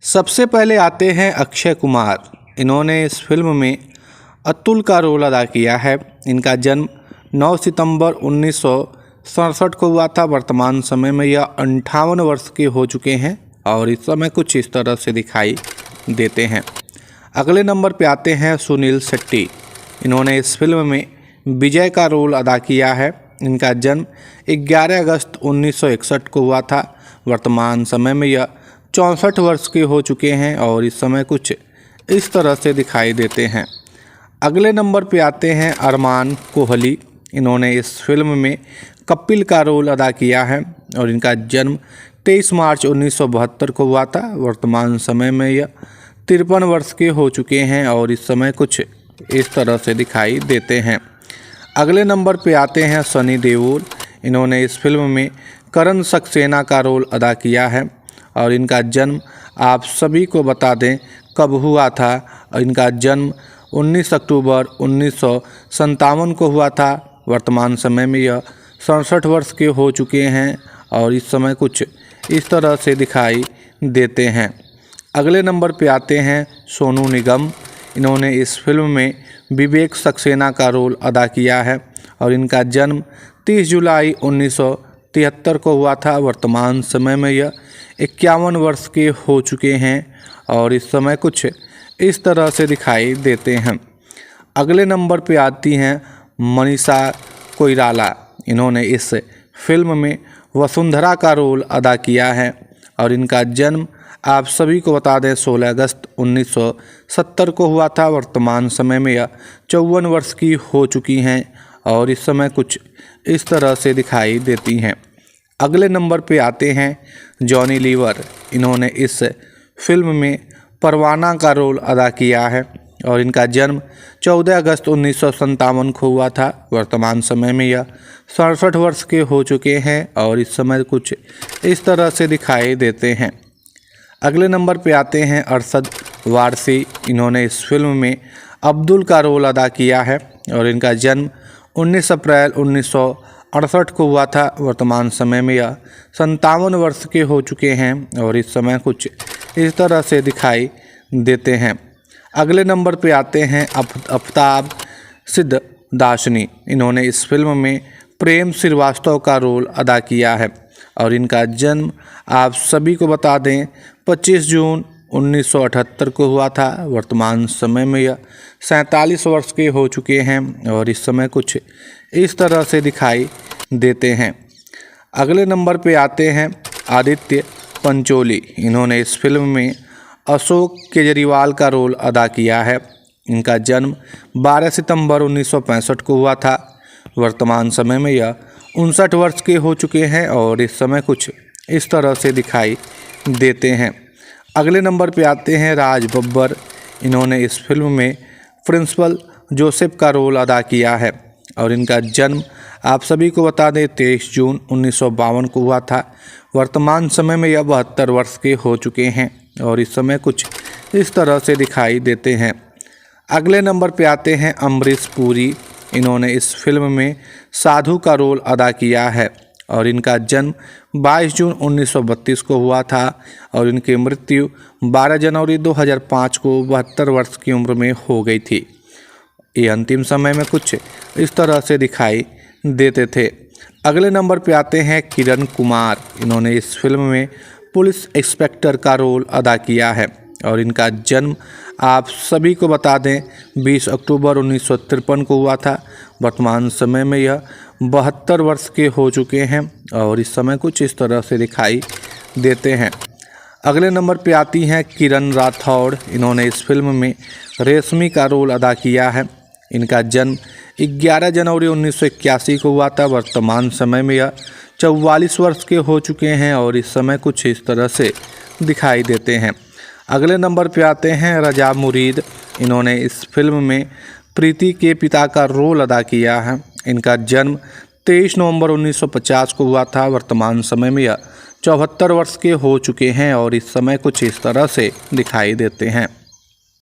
सबसे पहले आते हैं अक्षय कुमार। इन्होंने इस फिल्म में अतुल का रोल अदा किया है। इनका जन्म 9 सितंबर 1967 को हुआ था। वर्तमान समय में यह 58 वर्ष के हो चुके हैं और इस समय कुछ इस तरह से दिखाई देते हैं। अगले नंबर पे आते हैं सुनील शेट्टी। इन्होंने इस फिल्म में विजय का रोल अदा किया है। इनका जन्म 11 अगस्त 1961 को हुआ था। वर्तमान समय में यह 64 वर्ष के हो चुके हैं और इस समय कुछ इस तरह से दिखाई देते हैं। अगले नंबर पे आते हैं अरमान कोहली। इन्होंने इस फिल्म में कपिल का रोल अदा किया है और इनका जन्म 23 मार्च 1972 को हुआ था। वर्तमान समय में यह 53 वर्ष के हो चुके हैं और इस समय कुछ इस तरह से दिखाई देते हैं। अगले नंबर पे आते हैं सनी देओल। इन्होंने इस फिल्म में करण सक्सेना का रोल अदा किया है और इनका जन्म आप सभी को बता दें कब हुआ था। इनका जन्म 19 अक्टूबर 1957 को हुआ था। वर्तमान समय में यह 67 वर्ष के हो चुके हैं और इस समय कुछ इस तरह से दिखाई देते हैं। अगले नंबर पे आते हैं सोनू निगम। इन्होंने इस फिल्म में विवेक सक्सेना का रोल अदा किया है और इनका जन्म 30 जुलाई 1973 को हुआ था। वर्तमान समय में यह 51 वर्ष के हो चुके हैं और इस समय कुछ इस तरह से दिखाई देते हैं। अगले नंबर पे आती हैं मनीषा कोइराला। इन्होंने इस फिल्म में वसुंधरा का रोल अदा किया है और इनका जन्म आप सभी को बता दें 16 अगस्त 1970 को हुआ था। वर्तमान समय में यह 54 वर्ष की हो चुकी हैं और इस समय कुछ इस तरह से दिखाई देती हैं। अगले नंबर पे आते हैं जॉनी लीवर। इन्होंने इस फिल्म में परवाना का रोल अदा किया है और इनका जन्म 14 अगस्त 1957 को हुआ था। वर्तमान समय में यह 67 वर्ष के हो चुके हैं और इस समय कुछ इस तरह से दिखाई देते हैं। अगले नंबर पे आते हैं अरशद वारसी। इन्होंने इस फिल्म में अब्दुल का रोल अदा किया है और इनका जन्म 19 अप्रैल 1968 को हुआ था। वर्तमान समय में यह 57 वर्ष के हो चुके हैं और इस समय कुछ इस तरह से दिखाई देते हैं। अगले नंबर पे आते हैं आफ्ताब सिद्धाशनी। इन्होंने इस फिल्म में प्रेम श्रीवास्तव का रोल अदा किया है और इनका जन्म आप सभी को बता दें 25 जून 1978 को हुआ था। वर्तमान समय में यह 47 वर्ष के हो चुके हैं और इस समय कुछ इस तरह से दिखाई देते हैं। अगले नंबर पे आते हैं आदित्य पंचोली। इन्होंने इस फिल्म में अशोक केजरीवाल का रोल अदा किया है। इनका जन्म 12 सितंबर 1965 को हुआ था। वर्तमान समय में यह 59 वर्ष के हो चुके हैं और इस समय कुछ इस तरह से दिखाई देते हैं। अगले नंबर पे आते हैं राज बब्बर। इन्होंने इस फिल्म में प्रिंसिपल जोसेफ का रोल अदा किया है और इनका जन्म आप सभी को बता दें 23 जून 1952 को हुआ था। वर्तमान समय में यह 72 वर्ष के हो चुके हैं और इस समय कुछ इस तरह से दिखाई देते हैं। अगले नंबर पे आते हैं अमरीश पुरी। इन्होंने इस फिल्म में साधु का रोल अदा किया है और इनका जन्म 22 जून 1932 को हुआ था और इनकी मृत्यु 12 जनवरी 2005 को 72 वर्ष की उम्र में हो गई थी। ये अंतिम समय में कुछ इस तरह से दिखाई देते थे। अगले नंबर पे आते हैं किरण कुमार। इन्होंने इस फिल्म में पुलिस इंस्पेक्टर का रोल अदा किया है और इनका जन्म आप सभी को बता दें 20 अक्टूबर 1953 को हुआ था। वर्तमान समय में यह 72 वर्ष के हो चुके हैं और इस समय कुछ इस तरह से दिखाई देते हैं। अगले नंबर पे आती हैं किरण राठौड़। इन्होंने इस फिल्म में रेशमी का रोल अदा किया है। इनका जन्म 11 जनवरी 1981 को हुआ था। वर्तमान समय में यह 44 वर्ष के हो चुके हैं और इस समय कुछ इस तरह से दिखाई देते हैं। अगले नंबर पे आते हैं रजा मुरीद। इन्होंने इस फिल्म में प्रीति के पिता का रोल अदा किया है। इनका जन्म 23 नवंबर 1950 को हुआ था। वर्तमान समय में यह 74 वर्ष के हो चुके हैं और इस समय कुछ इस तरह से दिखाई देते हैं।